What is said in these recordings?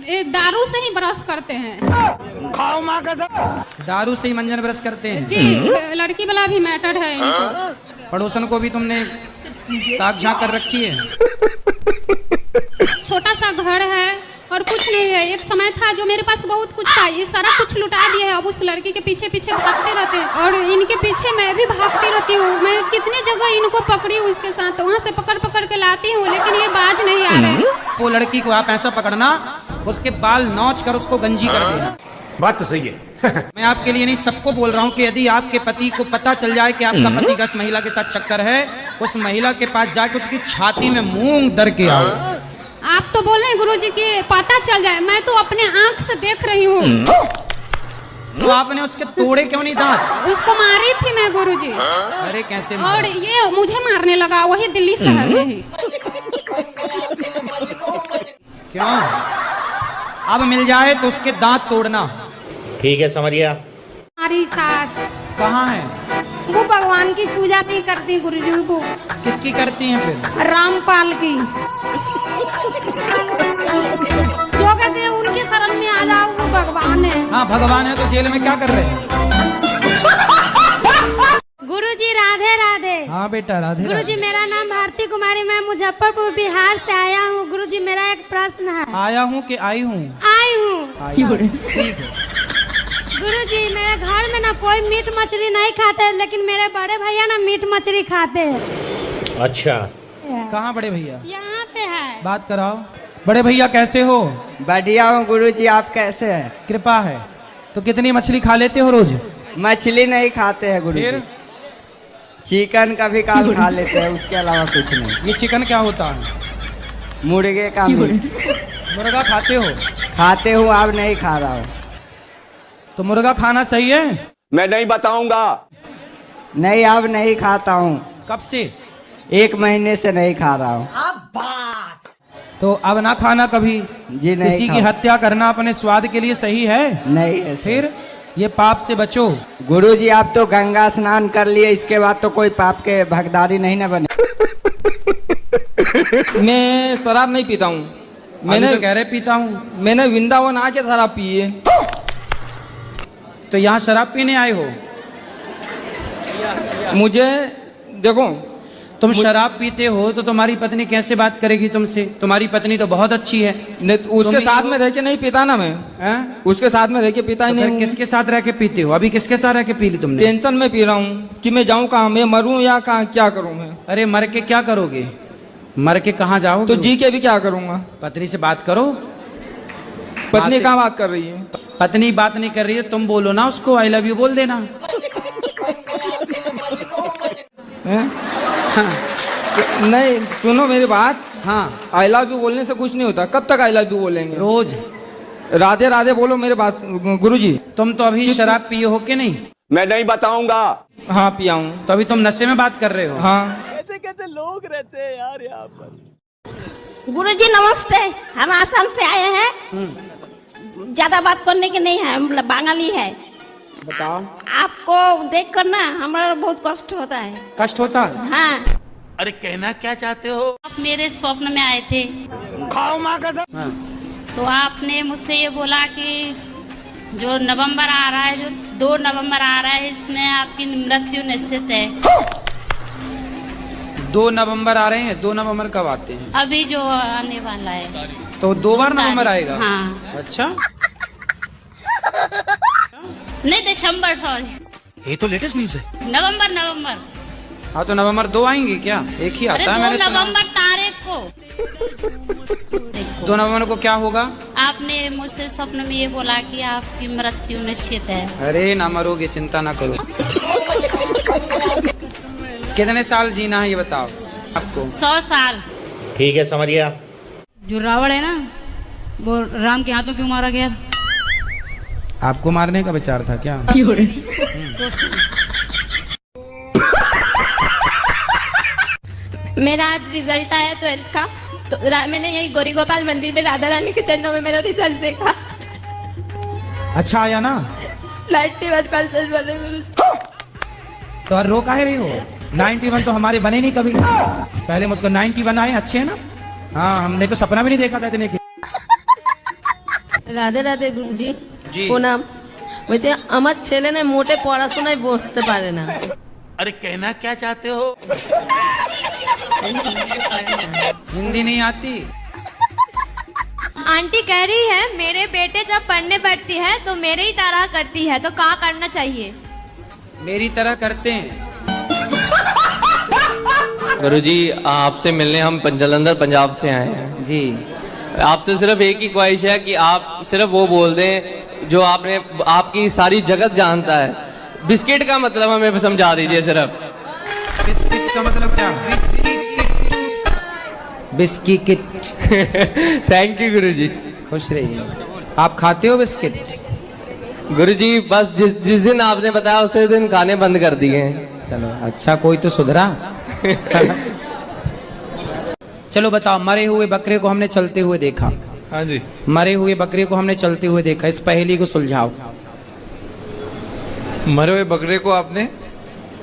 दारू से ही ब्रश करते हैं। खाओ माँ कसम। दारू से ही मंजन ब्रश करते हैं जी। लड़की वाला भी मैटर है इनको। पड़ोसन को भी तुमने ताक झांक कर रखी है। छोटा सा घर है और कुछ नहीं है। एक समय था जो मेरे पास बहुत कुछ था, ये सारा कुछ लुटा दिया है। अब उस लड़की के पीछे पीछे भागते रहते हैं और इनके पीछे मैं भी भागती रहती हूँ। मैं कितनी जगह इनको पकड़ी हूँ, इसके साथ वहाँ से पकड़ पकड़ के लाती हूँ, लेकिन ये बाज नहीं आ रहे। वो लड़की को आप ऐसा पकड़ना, उसके बाल नोच कर उसको गंजी कर देना। बात तो सही है। मैं आपके लिए नहीं, सबको बोल रहा हूँ कि यदि आपके पति को पता चल जाए कि आपका पति का उस महिला के साथ चक्कर है, उस महिला के पास जाके उसकी छाती में मूंग दर के आओ। आप तो बोले गुरुजी कि पता चल जाए, मैं तो अपने आंख से देख रही हूँ। तो आपने उसके तोड़े क्यों नहीं दांत? उसको मारी थी मैं गुरुजी। अरे कैसे और मारा? ये मुझे मारने लगा, वही दिल्ली शहर में ही। क्यों? अब मिल जाए तो उसके दांत तोड़ना। ठीक है समझिए। हमारी सास कहाँ है? वो भगवान की पूजा नहीं करती गुरुजी। वो किसकी करती हैं फिर? रामपाल की। जो कहते हैं उनकी शरण में आ जाओ, वो भगवान है। हाँ भगवान है तो जेल में क्या कर रहे हैं? गुरुजी राधे राधे। हाँ बेटा राधे। गुरुजी मेरा नाम भारती कुमारी, मैं मुजफ्फरपुर बिहार से आया हूँ। गुरुजी मेरा एक प्रश्न है। आया हूँ कि आई हूँ? आई हूँ। ठीक है। गुरुजी मेरे घर में ना कोई मीट मछली नहीं खाते, लेकिन मेरे बड़े भैया ना मीट मछली खाते हैं। अच्छा। कहाँ बड़े भैया? यहाँ पे है। बात कराओ। बड़े भैया कैसे हो? बढ़िया हूँ गुरुजी, आप कैसे हैं? कृपा है। तो कितनी मछली खा लेते हो रोज? मछली नहीं खाते हैं गुरुजी। फिर? चिकन कभी काल खा लेते हैं, उसके अलावा कुछ नहीं। ये चिकन क्या होता है? मुर्गे का मीट। मुर्गा खाते हो? खाते हूँ, अब नहीं खा रहा हूँ। तो मुर्गा खाना सही है? मैं नहीं बताऊंगा। नहीं, अब नहीं खाता हूँ। कब से? 1 महीने से नहीं खा रहा हूँ। तो अब ना खाना कभी। जी नहीं किसी की खाऊं। हत्या करना अपने स्वाद के लिए सही है? नहीं है सर। फिर ये पाप से बचो। गुरुजी आप तो गंगा स्नान कर लिए, इसके बाद तो कोई पाप के भागीदारी नहीं ना बने। मैं शराब नहीं पीता हूँ। मैंने तो कह रहे पीता हूँ। मैंने वृंदावन आके शराब पी है। तो यहाँ शराब पीने आए हो? मुझे देखो, तुम शराब पीते हो तो तुम्हारी पत्नी कैसे बात करेगी तुमसे? तुम्हारी पत्नी तो बहुत अच्छी है। उसके साथ में रह के नहीं पीता ना मैं। हैं? उसके साथ में रह के पीता ही तो नहीं फिर हूँ। किसके साथ रह के पीते हो? अभी किसके साथ रह के पी ली तुमने? टेंशन में पी रहा हूँ कि मैं जाऊँ कहाँ, मैं मरूँ या कहाँ, क्या करूँ मैं। अरे मर के क्या करोगे? मर के कहाँ जाओगे? तो जी के भी क्या करूँगा। पत्नी से बात करो। पत्नी कहाँ बात कर रही है? पत्नी बात नहीं कर रही है, तुम बोलो ना उसको आई लव यू बोल देना। हाँ। नहीं सुनो मेरी बात। हाँ आई लव यू बोलने से कुछ नहीं होता। कब तक आई लव यू बोलेंगे? रोज राधे राधे बोलो मेरे बात। गुरुजी तुम तो अभी शराब पिए हो कि नहीं? मैं नहीं बताऊंगा। हाँ पिया हूँ। तो अभी तुम नशे में बात कर रहे हो? हाँ। कैसे कैसे लोग रहते हैं यार यहाँ पर। गुरुजी नमस्ते, हम आसाम से आए हैं। ज्यादा बात करने के नहीं है, मतलब बंगाली है। बताओ। आपको देख कर ना हमारा बहुत कष्ट होता है। कष्ट होता है? हाँ। अरे कहना क्या चाहते हो? आप मेरे स्वप्न में आए थे। खाओ माँ कसम। हाँ। तो आपने मुझसे ये बोला कि जो नवंबर आ रहा है, जो 2 नवंबर आ रहा है, इसमें आपकी मृत्यु निश्चित है। 2 नवंबर आ रहे हैं। 2 नवंबर कब आते हैं? अभी जो आने वाला है। तो 2 बार नवंबर आएगा? हाँ। अच्छा। नहीं दिसंबर, सॉरी। ये तो लेटेस्ट न्यूज है। नवंबर। हाँ तो नवंबर 2 आएंगे क्या? एक ही अरे आता है 2 मैंने सुना। नवंबर तारीख को। 2 नवंबर को क्या होगा? आपने मुझसे स्वप्न में ये बोला कि आपकी मृत्यु निश्चित है। अरे ना मरोगे, चिंता ना करो। कितने साल जीना है ये बताओ आपको? 100 साल। ठीक है समझिए। जो रावण है ना, वो राम के हाथों क्यों मारा गया? आपको मारने का विचार था क्या? मेरा आज रिजल्ट आया 12th का, तो मैंने यही गौरी गोपाल मंदिर में राधा रानी के चरणों में मेरा रिजल्ट देखा। अच्छा आया ना? 91% बने। तो रो काहे रही हो? 91 तो हमारे बने नहीं कभी। पहले मुझको 91 आए, अच्छे है ना? हाँ हमने तो सपना भी नहीं देखा था इतने के। রাধে রাধে গুরুজি জি। প্রণাম। বলছে আমার ছেলে না মোটে পড়াশোনায় বসতে পারে না। अरे कहना क्या चाहते हो? हिंदी नहीं आती? आंटी कह रही है मेरे बेटे जब पढ़ने बैठती है तो मेरे ही तरह करती है, तो क्या करना चाहिए? मेरी तरह करते हैं। गुरुजी आपसे मिलने हम जलंधर पंजाब से आए हैं जी। आपसे सिर्फ एक ही ख्वाहिश है कि आप सिर्फ वो बोल दें जो आपने आपकी सारी जगत जानता है। बिस्किट का मतलब हमें समझा दीजिए सिर्फ। बिस्किट का मतलब क्या? बिस्की किट। थैंक यू गुरुजी। खुश रहिए। आप खाते हो बिस्किट? गुरुजी बस जिस दिन आपने बताया उसी दिन खाने बंद कर दिए हैं। चलो अच्छा, कोई तो सुधरा। चलो बताओ, मरे हुए बकरे को हमने चलते हुए देखा। हाँ जी। मरे हुए बकरे को हमने चलते हुए देखा, इस पहेली को सुलझाओ। मरे हुए बकरे को आपने?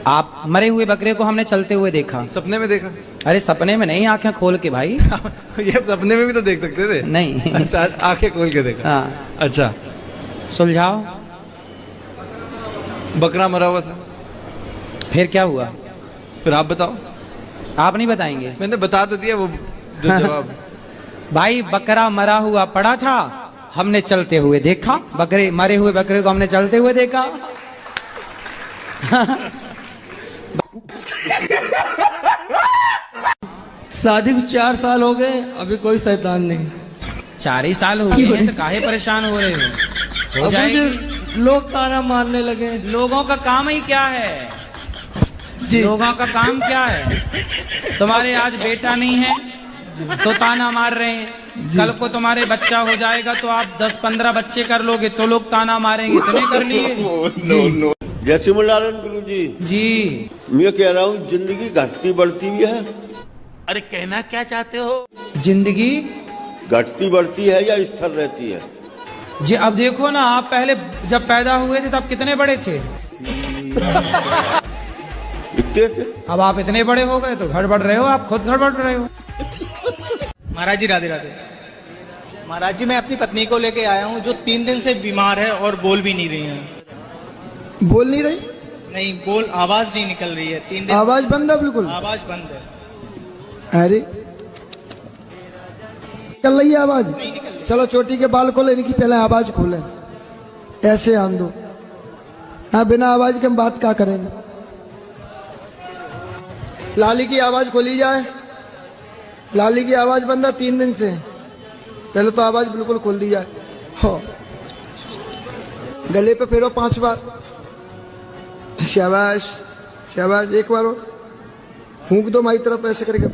आप मरे हुए बकरे को हमने चलते हुए देखा। सपने में देखा? अरे सपने में नहीं, आंखें खोल के भाई। ये सपने में भी तो देख सकते थे। नहीं। अच्छा, आंखें खोल के देखा। हाँ। अच्छा, सुलझाओ। बकरा मरा हुआ था, फिर क्या हुआ? फिर आप बताओ। आप नहीं बताएंगे? मैंने बता तो दिया वो जो जवाब। भाई बकरा मरा हुआ पड़ा था, हमने चलते हुए देखा। बकरे मरे हुए बकरे को हमने चलते हुए देखा। शादी को 4 साल हो गए, अभी कोई शैतान नहीं। 4 ही साल हो गए हैं तो काहे परेशान हो रहे हो? हो जाएगी। लोग ताना मारने लगे। लोगों का काम ही क्या है? लोगों का काम क्या है? तुम्हारे आज बेटा नहीं है तो ताना मार रहे हैं, कल को तुम्हारे बच्चा हो जाएगा तो आप 10-15 बच्चे कर लोगे तो लोग ताना मारेंगे। इतने कर लिए। जय सिमरनारायण गुरु जी। जी मैं कह रहा हूँ जिंदगी घटती बढ़ती भी है। अरे कहना क्या चाहते हो? जिंदगी घटती बढ़ती है या स्थिर रहती है? जी अब देखो ना, आप पहले जब पैदा हुए थे तब कितने बड़े थे? इतने थे। अब आप इतने बड़े हो गए तो गड़बड़ रहे हो, आप खुद गड़बड़ रहे हो। महाराज जी राधे राधे। महाराज जी मैं अपनी पत्नी को लेके आया हूँ जो 3 दिन से बीमार है और बोल भी नहीं रही है। बोल नहीं रही? नहीं, बोल आवाज नहीं निकल रही है 3 दिन। आवाज बंद है? बिल्कुल आवाज बंद है। अरे निकल रही है आवाज? चलो चोटी के बाल खोले, इनकी पहले आवाज खोले, ऐसे आन दो। हाँ, बिना आवाज के हम बात क्या करेंगे? लाली की आवाज खोली जाए। लाली की आवाज बंद है 3 दिन से, पहले तो आवाज बिल्कुल खोल दी जाए। हो गले पे फेरो 5 बार। शाबाश शाबाश, एक बार और फूंक दो माई तरफ ऐसे करके।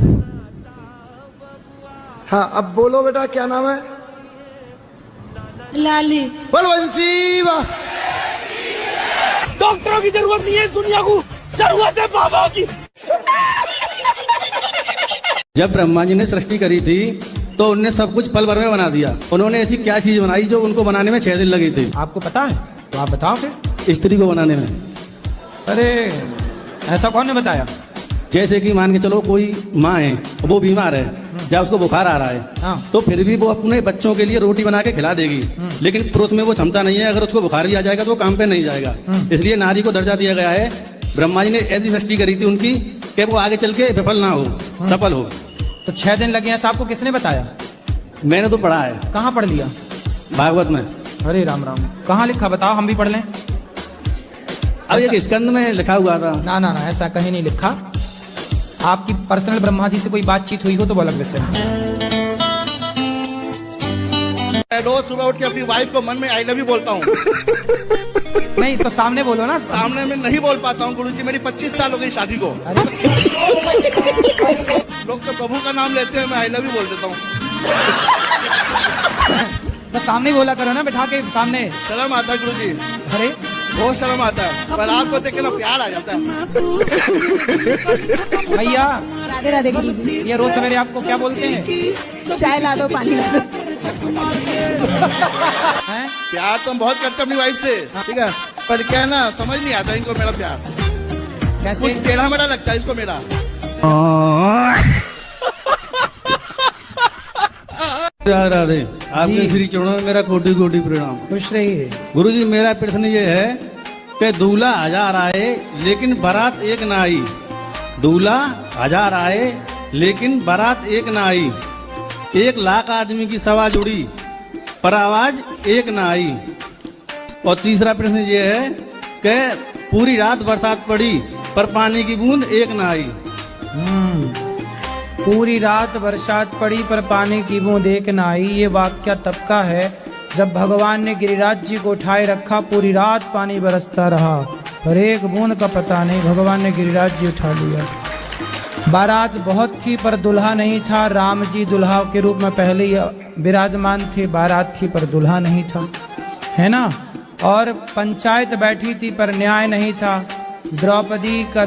हाँ अब बोलो बेटा, क्या नाम है? लाली। बलवंशी वाह। डॉक्टरों की जरूरत नहीं है इस दुनिया को, जरूरत है बाबा की। जब ब्रह्मा जी ने सृष्टि करी थी तो उनने सब कुछ पल भर में बना दिया। उन्होंने ऐसी क्या चीज बनाई जो उनको बनाने में 6 दिन लगी थी? आपको पता है तो आप बताओ फिर। स्त्री को बनाने में। अरे ऐसा कौन ने बताया? जैसे कि मान के चलो कोई माँ है, वो बीमार है, या उसको बुखार आ रहा है, तो फिर भी वो अपने बच्चों के लिए रोटी बना के खिला देगी, लेकिन पुरुष में वो क्षमता नहीं है। अगर उसको बुखार भी आ जाएगा तो वो काम पे नहीं जाएगा। इसलिए नारी को दर्जा दिया गया है। ब्रह्मा जी ने ऐसी सृष्टि करी थी उनकी कि वो आगे चल के विफल ना हो, सफल हो। तो 6 दिन लगे हैं, आपको किसने बताया? मैंने तो पढ़ा है। कहाँ पढ़ लिया? भागवत में। अरे राम राम, कहाँ लिखा बताओ, हम भी पढ़ लें। अब एक स्कंद में लिखा हुआ था। ना ना ना, ऐसा कहीं नहीं लिखा। आपकी पर्सनल ब्रह्मा जी से कोई बातचीत हुई हो तो वो अलग विषय है। रोज सुबह उठ के अपनी वाइफ को मन में आई लव यू बोलता हूँ। नहीं तो सामने बोलो ना। सामने में नहीं बोल पाता हूँ गुरुजी, मेरी 25 साल हो गई शादी को। लोग तो प्रभु का नाम लेते हैं, मैं आई लव यू बोल देता हूँ। तो सामने बोला करो ना, बिठा के सामने। शर्म आता है गुरुजी। अरे बहुत शर्म आता है, पर आपको देख के ना प्यार आ जाता है। भैया राधे राधे गुरुजी। ये रोज सवेरे आपको क्या बोलते हैं? चाय ला दो, पानी ला दो। प्यार तो हम बहुत करते हैं अपनी वाइफ से, ठीक है, पर क्या है ना, समझ नहीं आता इनको मेरा प्यार। कैसे? कुछ टेढ़ा मेढ़ा लगता है इसको मेरा। राधे राधे। आपके श्री चरणों में मेरा कोटि कोटि प्रणाम। खुश रहिए। गुरुजी मेरा प्रश्न ये है कि दूल्हा 1000 आए लेकिन बारात एक ना आई। दूल्हा 1000 आए लेकिन बारात एक ना आई। 1 लाख आदमी की सभा जुड़ी पर आवाज एक ना आई। और तीसरा प्रश्न ये है कि पूरी रात बरसात पड़ी पर पानी की बूंद एक ना आई। पूरी रात बरसात पड़ी पर पानी की बूंद एक न आई। ये वाक्य तब का है जब भगवान ने गिरिराज जी को उठाए रखा। पूरी रात पानी बरसता रहा पर एक बूंद का पता नहीं, भगवान ने गिरिराज जी उठा लिया। बारात बहुत थी पर दुल्हा नहीं था। राम जी दुल्हा के रूप में पहले ही विराजमान थे। बारात थी पर दुल्हा नहीं था, है ना। और पंचायत बैठी थी पर न्याय नहीं था। द्रौपदी का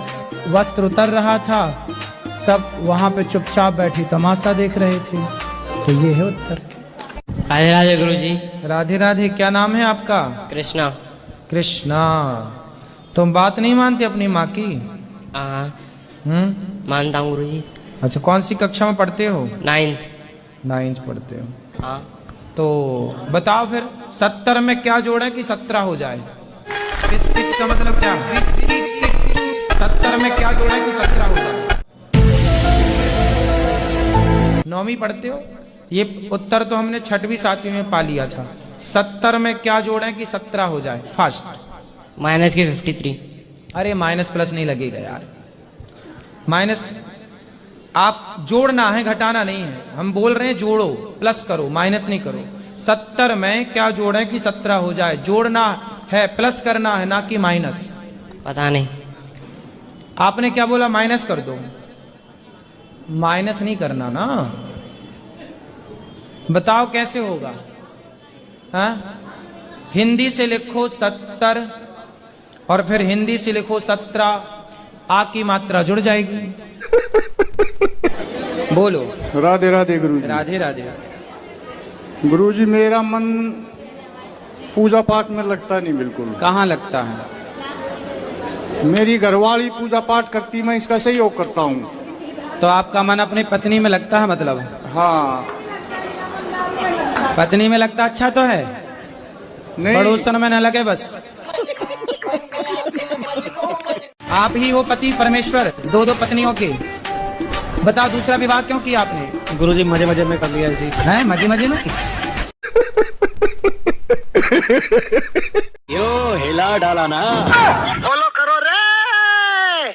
वस्त्र उतर रहा था, सब वहां पे चुपचाप बैठी तमाशा देख रहे थे। तो ये है उत्तर। राधे राधे गुरुजी। राधे राधे। क्या नाम है आपका? कृष्णा। कृष्णा। तुम बात नहीं मानते अपनी माँ की? मानता हूँ गुरुजी। अच्छा, कौन सी कक्षा में पढ़ते हो? 9th पढ़ते हो। हाँ। तो बताओ फिर 70 में क्या जोड़े कि 17 हो जाए? बिस्किट का मतलब क्या? 70 में क्या जोड़े कि 17 हो जाए? 9वीं पढ़ते हो? ये उत्तर तो हमने 6वीं 7वीं में पा लिया था। 70 में क्या जोड़े कि 17 हो जाए? फास्ट। माइनस के 53। अरे माइनस प्लस नहीं लगेगा यार। माइनस आप जोड़ना है, घटाना नहीं है। हम बोल रहे हैं जोड़ो, प्लस करो, माइनस नहीं करो। 70 में क्या जोड़े कि 17 हो जाए? जोड़ना है, प्लस करना है, ना कि माइनस। पता नहीं। आपने क्या बोला? माइनस कर दो। माइनस नहीं करना ना। बताओ कैसे होगा? हाँ, हिंदी से लिखो 70 और फिर हिंदी से लिखो 17। आ की मात्रा जुड़ जाएगी। बोलो। राधे राधे गुरुजी। राधे राधे। गुरुजी मेरा मन पूजा पाठ में लगता नहीं बिल्कुल। कहाँ लगता है? मेरी घरवाली पूजा पाठ करती, मैं इसका सहयोग करता हूँ। तो आपका मन अपनी पत्नी में लगता है मतलब? हाँ। पत्नी में लगता अच्छा तो है, नहीं पड़ोसन में न लगे बस। आप ही हो पति परमेश्वर 2 पत्नियों के। बताओ दूसरा विवाह क्यों किया आपने? गुरुजी मजे मजे में कर लिया जी। हैं मजे मजे में? यो हिला डाला ना। फॉलो करो रे।